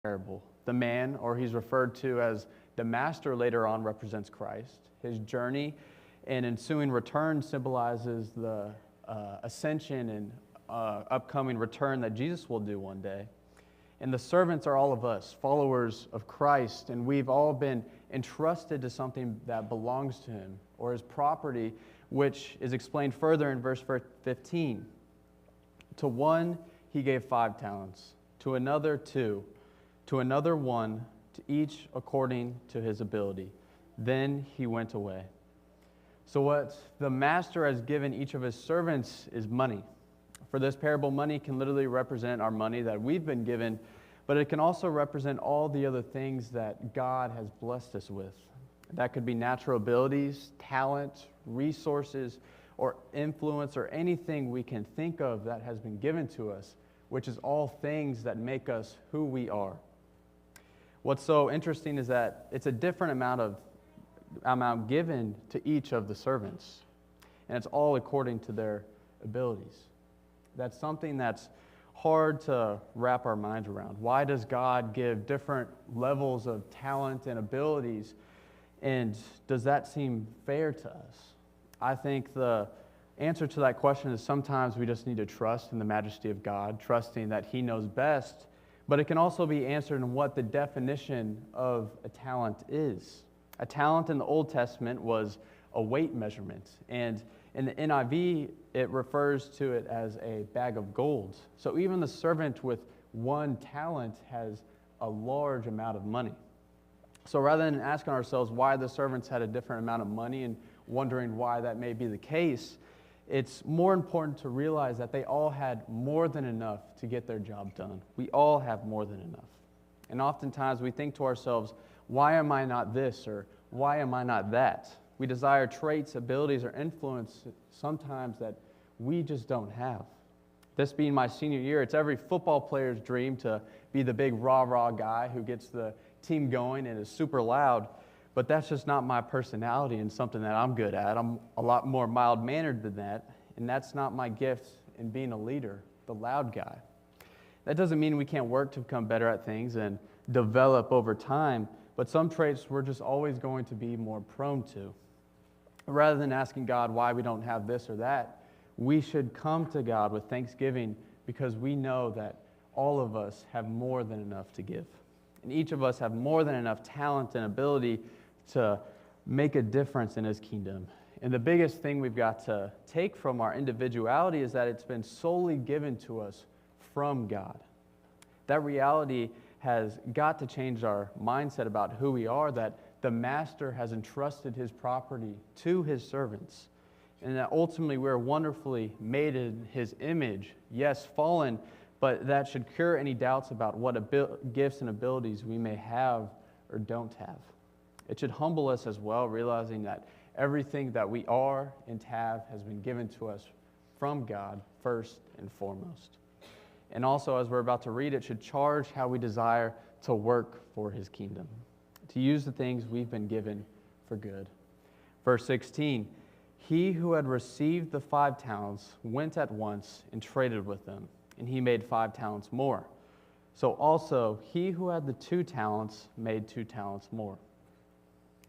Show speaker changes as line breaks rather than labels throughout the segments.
parable. The man, or he's referred to as the master later on, represents Christ. His journey and ensuing return symbolizes the ascension and upcoming return that Jesus will do one day. And the servants are all of us, followers of Christ, and we've all been entrusted to something that belongs to him, or his property, which is explained further in verse 15. To one he gave 5 talents, to another 2, to another 1, to each according to his ability. Then he went away. So what the master has given each of his servants is money. For this parable, money can literally represent our money that we've been given, but it can also represent all the other things that God has blessed us with. That could be natural abilities, talent, resources, or influence, or anything we can think of that has been given to us, which is all things that make us who we are. What's so interesting is that it's a different amount given to each of the servants, and it's all according to their abilities. That's something that's hard to wrap our minds around. Why does God give different levels of talent and abilities, and does that seem fair to us? I think the answer to that question is sometimes we just need to trust in the majesty of God, trusting that he knows best, but it can also be answered in what the definition of a talent is. A talent in the Old Testament was a weight measurement, and in the NIV, it refers to it as a bag of gold. So even the servant with 1 talent has a large amount of money. So rather than asking ourselves why the servants had a different amount of money and wondering why that may be the case, it's more important to realize that they all had more than enough to get their job done. We all have more than enough. And oftentimes we think to ourselves, why am I not this, or why am I not that? We desire traits, abilities, or influence sometimes that we just don't have. This being my senior year, it's every football player's dream to be the big rah-rah guy who gets the team going and is super loud, but that's just not my personality and something that I'm good at. I'm a lot more mild-mannered than that, and that's not my gift in being a leader, the loud guy. That doesn't mean we can't work to become better at things and develop over time, but some traits we're just always going to be more prone to. Rather than asking God why we don't have this or that, we should come to God with thanksgiving because we know that all of us have more than enough to give. And each of us have more than enough talent and ability to make a difference in his kingdom. And the biggest thing we've got to take from our individuality is that it's been solely given to us from God. That reality has got to change our mindset about who we are, that the master has entrusted his property to his servants, and that ultimately we're wonderfully made in his image. Yes, fallen, but that should cure any doubts about what gifts and abilities we may have or don't have. It should humble us as well, realizing that everything that we are and have has been given to us from God first and foremost. And also, as we're about to read, it should charge how we desire to work for his kingdom, to use the things we've been given for good. Verse 16, he who had received the 5 talents went at once and traded with them, and he made 5 talents more. So also he who had the 2 talents made 2 talents more.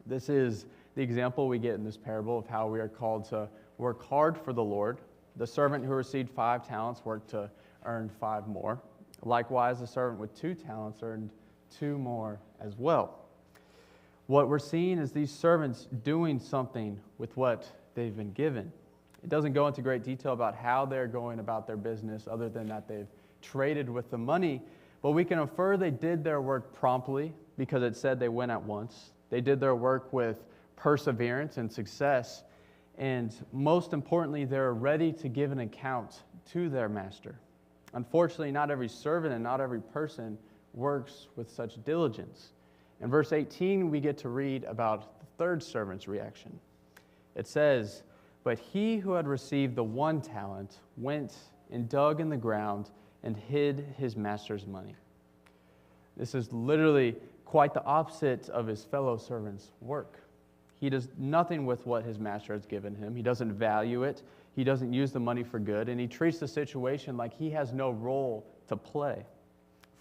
This is the example we get in this parable of how we are called to work hard for the Lord. The servant who received 5 talents worked to earn 5 more. Likewise, the servant with 2 talents earned 2 more as well. What we're seeing is these servants doing something with what they've been given. It doesn't go into great detail about how they're going about their business other than that they've traded with the money, but we can infer they did their work promptly because it said they went at once. They did their work with perseverance and success, and most importantly, they're ready to give an account to their master. Unfortunately, not every servant and not every person works with such diligence. In verse 18, we get to read about the third servant's reaction. It says, but he who had received the 1 talent went and dug in the ground and hid his master's money. This is literally quite the opposite of his fellow servants' work. He does nothing with what his master has given him. He doesn't value it. He doesn't use the money for good, and he treats the situation like he has no role to play.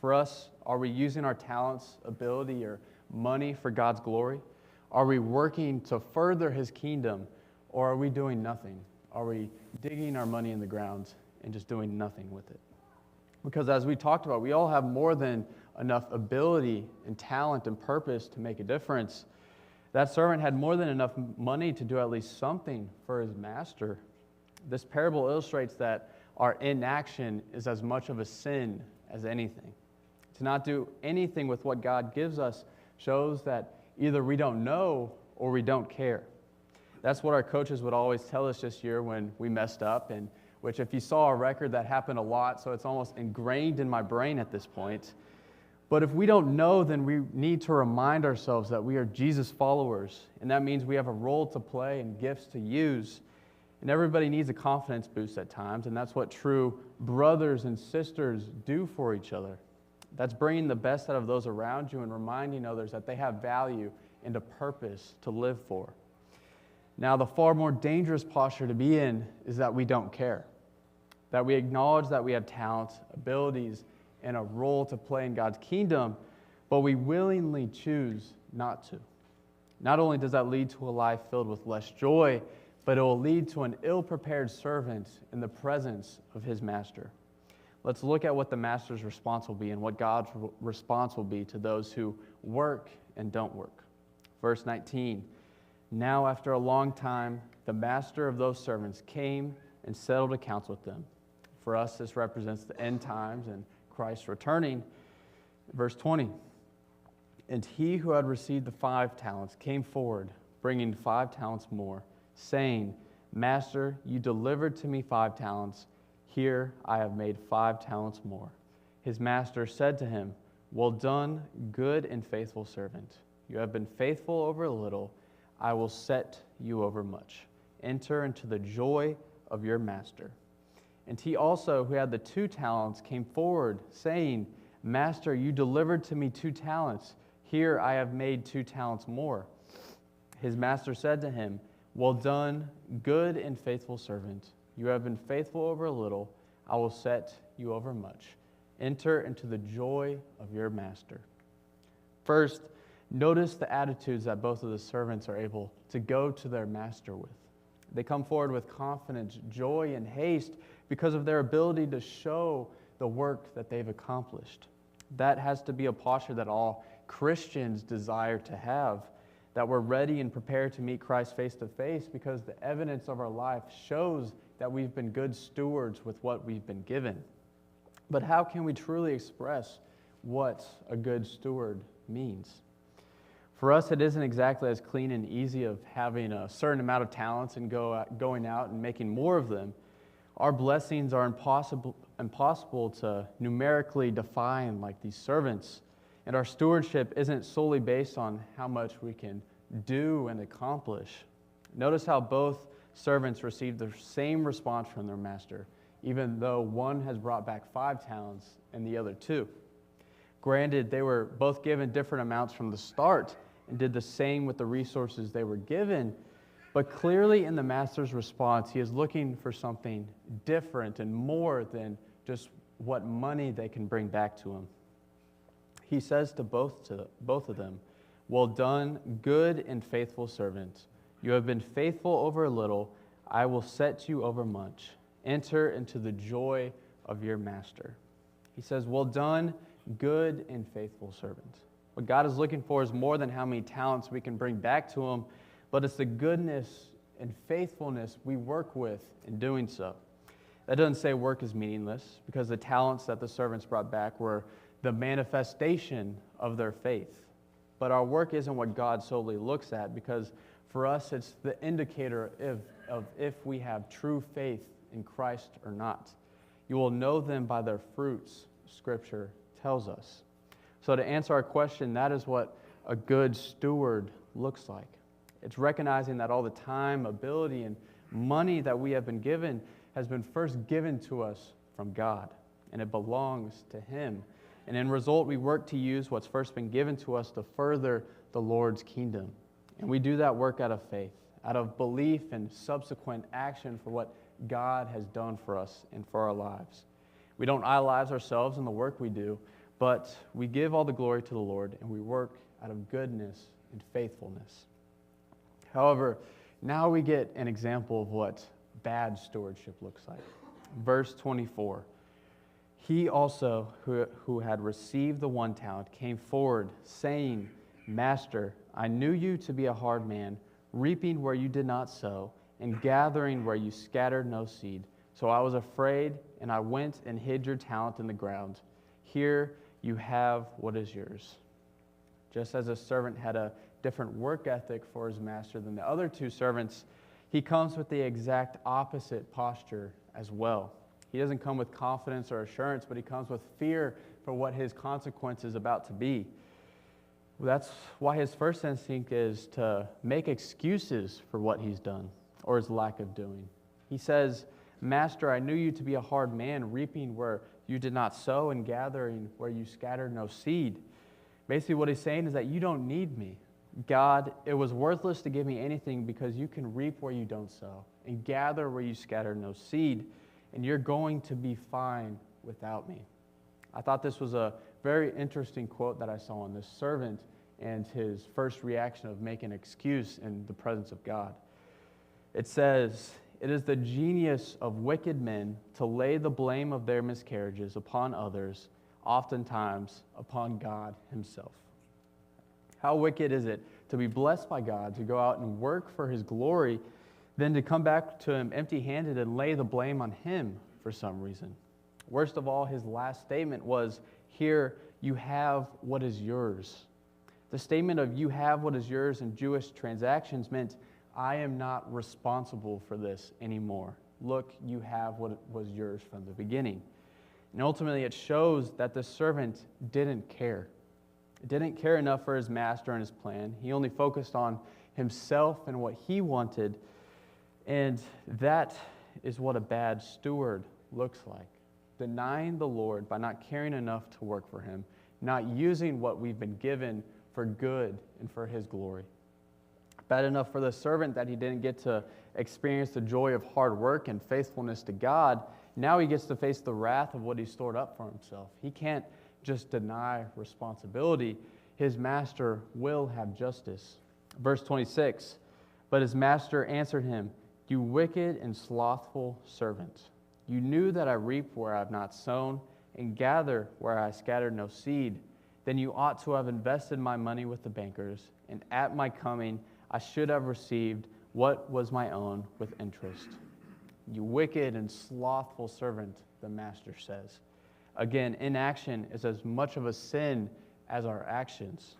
For us, are we using our talents, ability, or money for God's glory? Are we working to further His kingdom, or are we doing nothing? Are we digging our money in the ground and just doing nothing with it? Because as we talked about, we all have more than enough ability and talent and purpose to make a difference. That servant had more than enough money to do at least something for his master. This parable illustrates that our inaction is as much of a sin as anything. To not do anything with what God gives us shows that either we don't know or we don't care. That's what our coaches would always tell us this year when we messed up, and which if you saw a record, that happened a lot, so it's almost ingrained in my brain at this point. But if we don't know, then we need to remind ourselves that we are Jesus followers, and that means we have a role to play and gifts to use. And everybody needs a confidence boost at times, and that's what true brothers and sisters do for each other. That's bringing the best out of those around you and reminding others that they have value and a purpose to live for. Now, the far more dangerous posture to be in is that we don't care, that we acknowledge that we have talents, abilities, and a role to play in God's kingdom, but we willingly choose not to. Not only does that lead to a life filled with less joy, but it will lead to an ill-prepared servant in the presence of his master. Let's look at what the master's response will be and what God's response will be to those who work and don't work. Verse 19, now after a long time, the master of those servants came and settled accounts with them. For us, this represents the end times and Christ returning. Verse 20, and he who had received the 5 talents came forward, bringing 5 talents more, saying, Master, you delivered to me 5 talents. Here I have made 5 talents more. His master said to him, well done, good and faithful servant. You have been faithful over a little. I will set you over much. Enter into the joy of your master. And he also, who had the 2 talents, came forward, saying, Master, you delivered to me 2 talents. Here I have made 2 talents more. His master said to him, well done, good and faithful servant. You have been faithful over a little. I will set you over much. Enter into the joy of your master. First, notice the attitudes that both of the servants are able to go to their master with. They come forward with confidence, joy, and haste because of their ability to show the work that they've accomplished. That has to be a posture that all Christians desire to have, that we're ready and prepared to meet Christ face to face because the evidence of our life shows that we've been good stewards with what we've been given. But how can we truly express what a good steward means? For us, it isn't exactly as clean and easy of having a certain amount of talents and going out and making more of them. Our blessings are impossible to numerically define like these servants. And our stewardship isn't solely based on how much we can do and accomplish. Notice how both servants received the same response from their master, even though one has brought back 5 talents and the other 2. Granted, they were both given different amounts from the start and did the same with the resources they were given, but clearly in the master's response, he is looking for something different and more than just what money they can bring back to him. He says to both of them, well done, good and faithful servant. You have been faithful over a little. I will set you over much. Enter into the joy of your master. He says, well done, good and faithful servant. What God is looking for is more than how many talents we can bring back to him, but it's the goodness and faithfulness we work with in doing so. That doesn't say work is meaningless, because the talents that the servants brought back were the manifestation of their faith. But our work isn't what God solely looks at, because for us it's the indicator of if we have true faith in Christ or not. You will know them by their fruits, Scripture tells us. So to answer our question, that is what a good steward looks like. It's recognizing that all the time, ability, and money that we have been given has been first given to us from God, and it belongs to Him. And in result, we work to use what's first been given to us to further the Lord's kingdom. And we do that work out of faith, out of belief and subsequent action for what God has done for us and for our lives. We don't idolize ourselves in the work we do, But we give all the glory to the Lord, and we work out of goodness and faithfulness. However, now we get an example of what bad stewardship looks like. Verse 24. He also, who had received the 1 talent, came forward, saying, Master, I knew you to be a hard man, reaping where you did not sow, and gathering where you scattered no seed. So I was afraid, and I went and hid your talent in the ground. Here you have what is yours. Just as a servant had a different work ethic for his master than the other 2 servants, he comes with the exact opposite posture as well. He doesn't come with confidence or assurance, but he comes with fear for what his consequence is about to be. That's why his first instinct is to make excuses for what he's done or his lack of doing. He says, Master, I knew you to be a hard man, reaping where you did not sow and gathering where you scattered no seed. Basically what he's saying is that you don't need me. God, it was worthless to give me anything because you can reap where you don't sow and gather where you scatter no seed, and you're going to be fine without me. I thought this was a very interesting quote that I saw in this servant and his first reaction of making an excuse in the presence of God. It says, It is the genius of wicked men to lay the blame of their miscarriages upon others, oftentimes upon God himself. How wicked is it to be blessed by God, to go out and work for his glory, then to come back to him empty-handed and lay the blame on him for some reason. Worst of all, his last statement was, here you have what is yours. The statement of you have what is yours in Jewish transactions meant, I am not responsible for this anymore. Look, you have what was yours from the beginning. And ultimately it shows that the servant didn't care. Didn't care enough for his master and his plan. He only focused on himself and what he wanted. And that is what a bad steward looks like. Denying the Lord by not caring enough to work for him, not using what we've been given for good and for his glory. Bad enough for the servant that he didn't get to experience the joy of hard work and faithfulness to God. Now he gets to face the wrath of what he stored up for himself. He can't just deny responsibility. His master will have justice. Verse 26, but his master answered him, you wicked and slothful servant. You knew that I reap where I have not sown and gather where I scattered no seed. Then you ought to have invested my money with the bankers, and at my coming I should have received what was my own with interest. You wicked and slothful servant, the master says. Again, inaction is as much of a sin as our actions.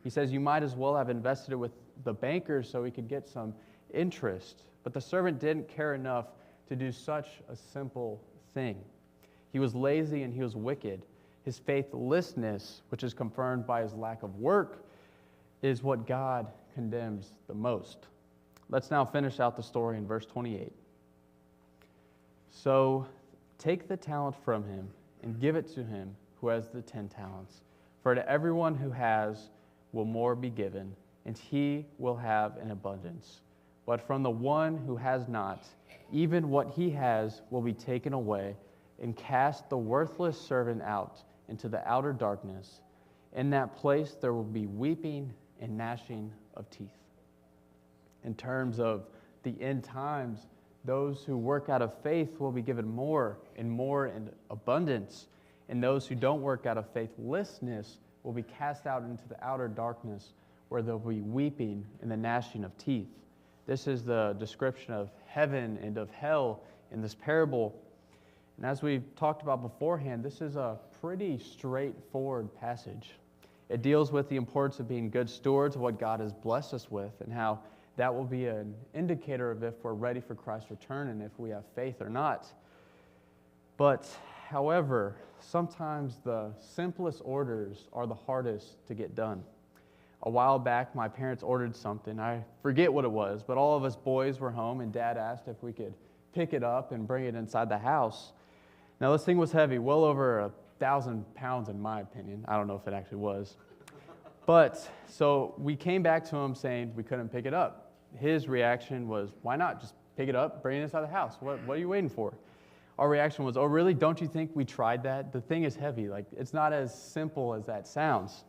He says you might as well have invested it with the bankers so we could get some interest. But the servant didn't care enough to do such a simple thing. He was lazy and he was wicked. His faithlessness, which is confirmed by his lack of work, is what God condemns the most. Let's now finish out the story in verse 28. So take the talent from him and give it to him who has the 10 talents. For to everyone who has will more be given, and he will have an abundance. But from the one who has not, even what he has will be taken away, and cast the worthless servant out into the outer darkness. In that place there will be weeping and gnashing of teeth. In terms of the end times, those who work out of faith will be given more in abundance, and those who don't work out of faithlessness will be cast out into the outer darkness, where there will be weeping and the gnashing of teeth. This is the description of heaven and of hell in this parable. And as we've talked about beforehand, this is a pretty straightforward passage. It deals with the importance of being good stewards of what God has blessed us with, and how that will be an indicator of if we're ready for Christ's return and if we have faith or not. But, however, sometimes the simplest orders are the hardest to get done. A while back, my parents ordered something. I forget what it was, but all of us boys were home, and Dad asked if we could pick it up and bring it inside the house. Now, this thing was heavy, well over 1,000 pounds in my opinion. I don't know if it actually was. But, so we came back to him saying we couldn't pick it up. His reaction was, why not? Just pick it up, bring it inside the house. What are you waiting for? our reaction was, oh, really? Don't you think we tried that? The thing is heavy. Like, it's not as simple as that sounds.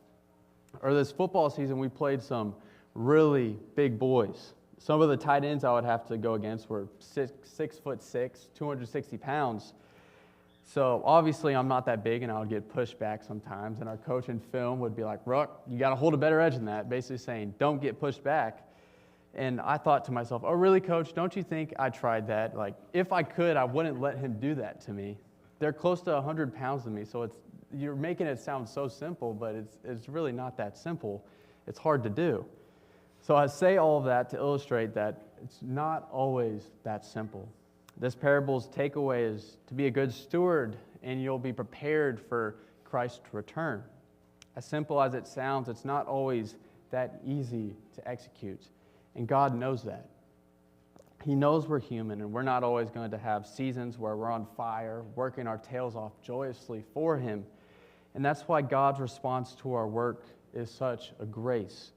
Or this football season, we played some really big boys. Some of the tight ends I would have to go against were 6'6", 260 pounds. So obviously I'm not that big, and I would get pushed back sometimes. And our coach in film would be like, Ruck, you got to hold a better edge than that, basically saying, don't get pushed back. And I thought to myself, oh, really, Coach? Don't you think I tried that? Like, if I could, I wouldn't let him do that to me. They're close to 100 pounds to me, so you're making it sound so simple, but it's really not that simple. It's hard to do. So I say all of that to illustrate that it's not always that simple. This parable's takeaway is to be a good steward, and you'll be prepared for Christ's return. As simple as it sounds, it's not always that easy to execute, and God knows that. He knows we're human, and we're not always going to have seasons where we're on fire, working our tails off joyously for Him. And that's why God's response to our work is such a grace.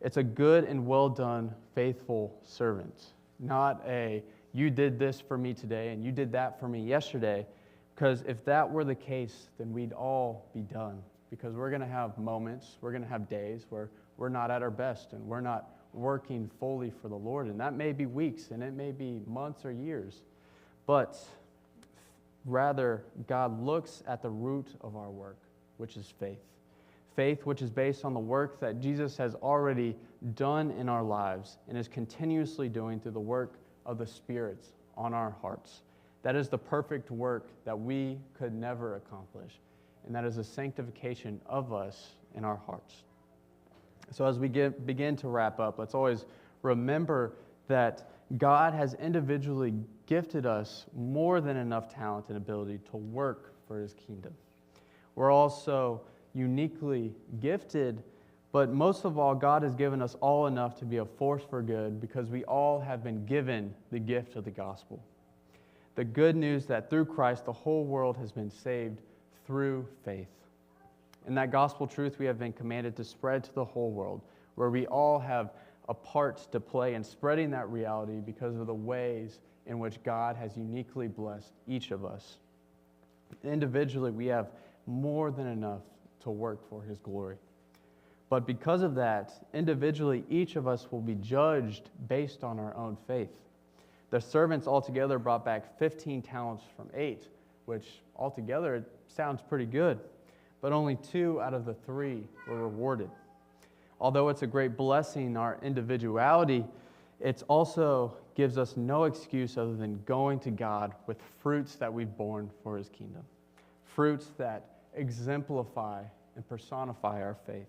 It's a good and well done, faithful servant, not a you did this for me today and you did that for me yesterday, because if that were the case, then we'd all be done, because we're going to have moments, we're going to have days where we're not at our best and we're not working fully for the Lord, and that may be weeks and it may be months or years, but rather God looks at the root of our work, which is faith. Faith which is based on the work that Jesus has already done in our lives and is continuously doing through the work of the Spirit on our hearts. That is the perfect work that we could never accomplish, and that is a sanctification of us in our hearts. So as we begin to wrap up, let's always remember that God has individually gifted us more than enough talent and ability to work for His kingdom. We're also uniquely gifted, but most of all, God has given us all enough to be a force for good, because we all have been given the gift of the gospel. The good news that through Christ, the whole world has been saved through faith. And that gospel truth we have been commanded to spread to the whole world, where we all have a part to play in spreading that reality because of the ways in which God has uniquely blessed each of us. Individually, we have more than enough to work for His glory. But because of that, individually, each of us will be judged based on our own faith. The servants altogether brought back 15 talents from 8, which altogether sounds pretty good. But only 2 out of the 3 were rewarded. Although it's a great blessing, our individuality, it also gives us no excuse other than going to God with fruits that we've borne for His kingdom. Fruits that exemplify and personify our faith.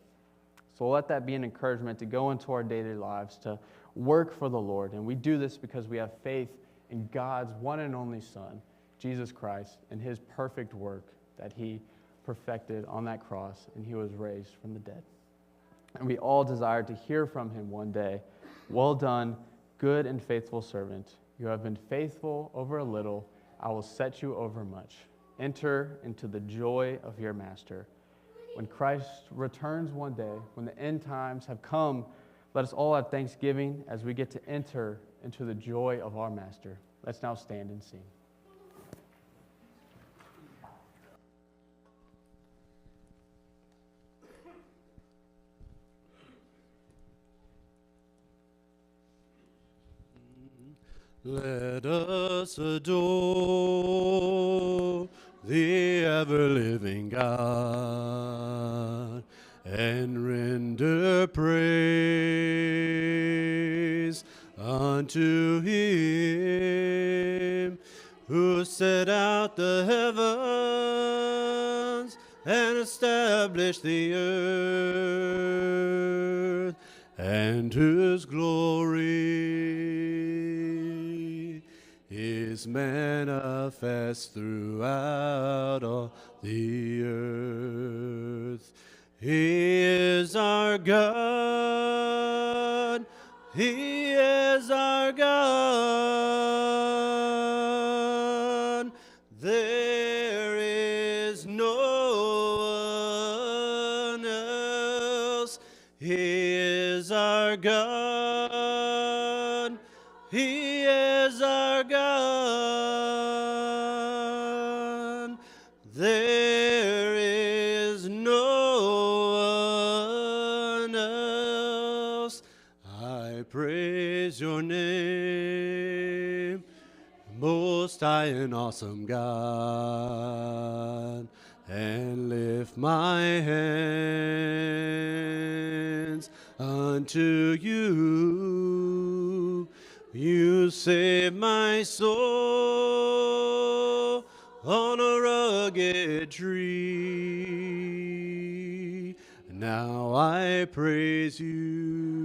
So let that be an encouragement to go into our daily lives, to work for the Lord. And we do this because we have faith in God's one and only Son, Jesus Christ, and His perfect work that He perfected on that cross, and He was raised from the dead. And we all desire to hear from Him one day, well done, good and faithful servant. You have been faithful over a little, I will set you over much. Enter into the joy of your master. When Christ returns one day, when the end times have come, let us all have thanksgiving as we get to enter into the joy of our master. Let's now stand and sing.
Let us adore the ever-living God and render praise unto Him who set out the heavens and established the earth, and whose glory is manifest throughout all the earth. He is our God. He is our God. There is no one else. He is our God. He is our God. praise your name, Most High and awesome God, and lift my hands unto you. You save my soul on a rugged tree. Now I praise you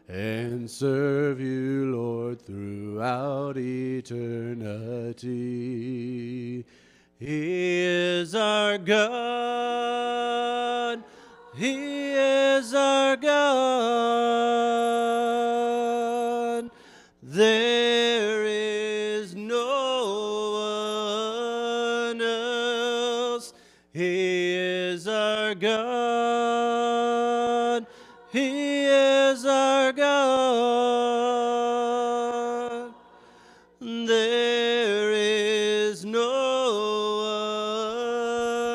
and serve you, Lord, throughout eternity. He is our God. He is our God. There is no one else. He is our God. He is our God. There is no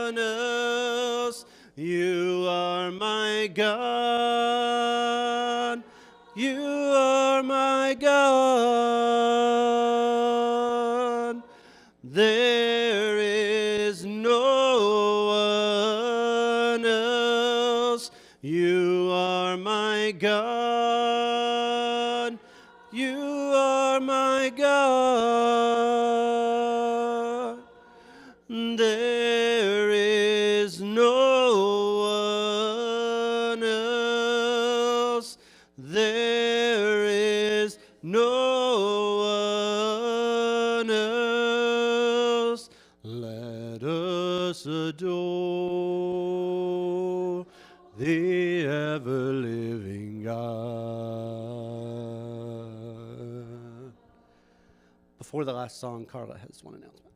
one else. You are my God. You are my God. There is no one else. You are my God. You are my God. There is no one else. There is no one else. Let us adore the ever-living God. Before the last song, Carla has one announcement.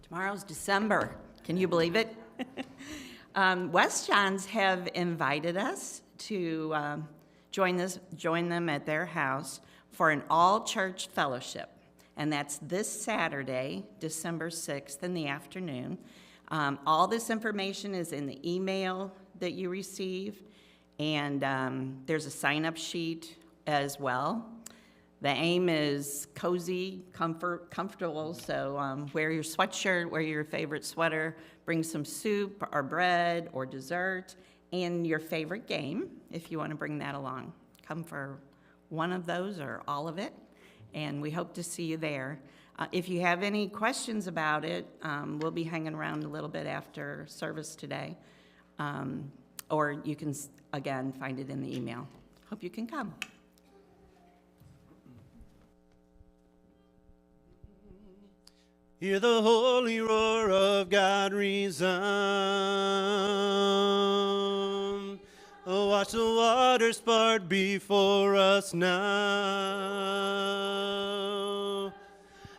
Tomorrow's December. Can you believe it? West Johns have invited us to join them at their house for an all-church fellowship. And that's this Saturday, December 6th in the afternoon. All this information is in the email that you receive, and there's a sign-up sheet as well. The aim is cozy, comfortable, so wear your sweatshirt, wear your favorite sweater, bring some soup or bread or dessert, and your favorite game, if you want to bring that along. Come for one of those or all of it, and we hope to see you there. If you have any questions about it, we'll be hanging around a little bit after service today, or you can, again, find it in the email. Hope you can come.
Hear the holy roar of God resound. Oh, watch the waters part before us now.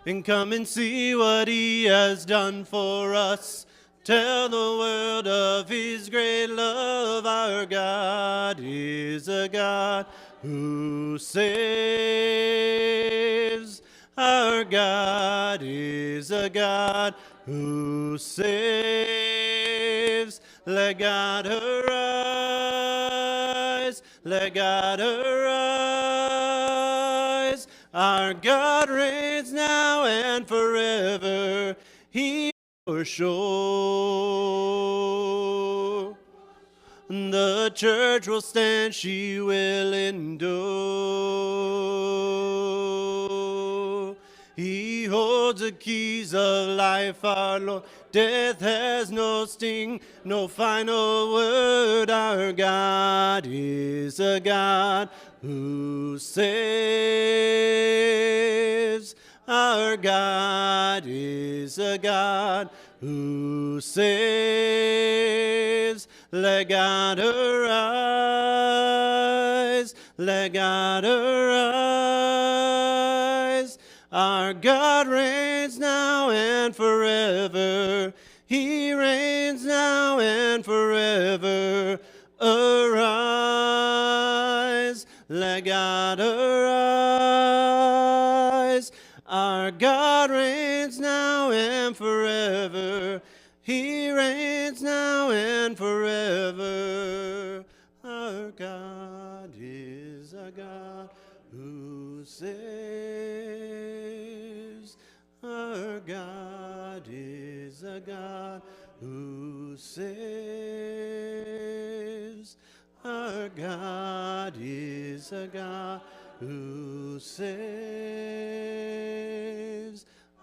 And come and see what he has done for us. Tell the world of his great love. Our God is a God who saves. Our God is a God who saves. Let God arise. Let God arise. Our God reigns now and forever. He for sure. The church will stand, she will endure. He holds the keys of life, our Lord. Death has no sting, no final word. Our God is a God who saves. Our God is a God who saves. Let God arise. Let God arise. Our God reigns now and forever. He reigns now and forever. Arise. Let God arise. Our Our God reigns now and forever. He reigns now and forever. Our God is a God who saves. Our God is a God who saves. Our God is a God who saves.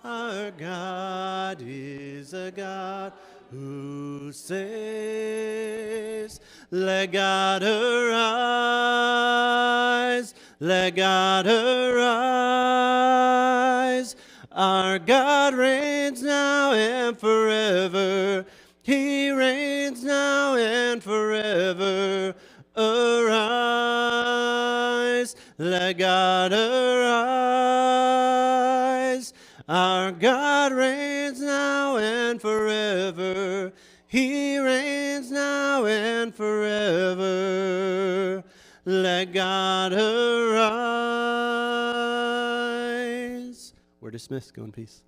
Our God is a God who saves. Let God arise. Let God arise. Our God reigns now and forever. He reigns now and forever. Arise. Let God arise. Our God reigns now and forever. He reigns now and forever. Let God arise. We're dismissed. Go in peace.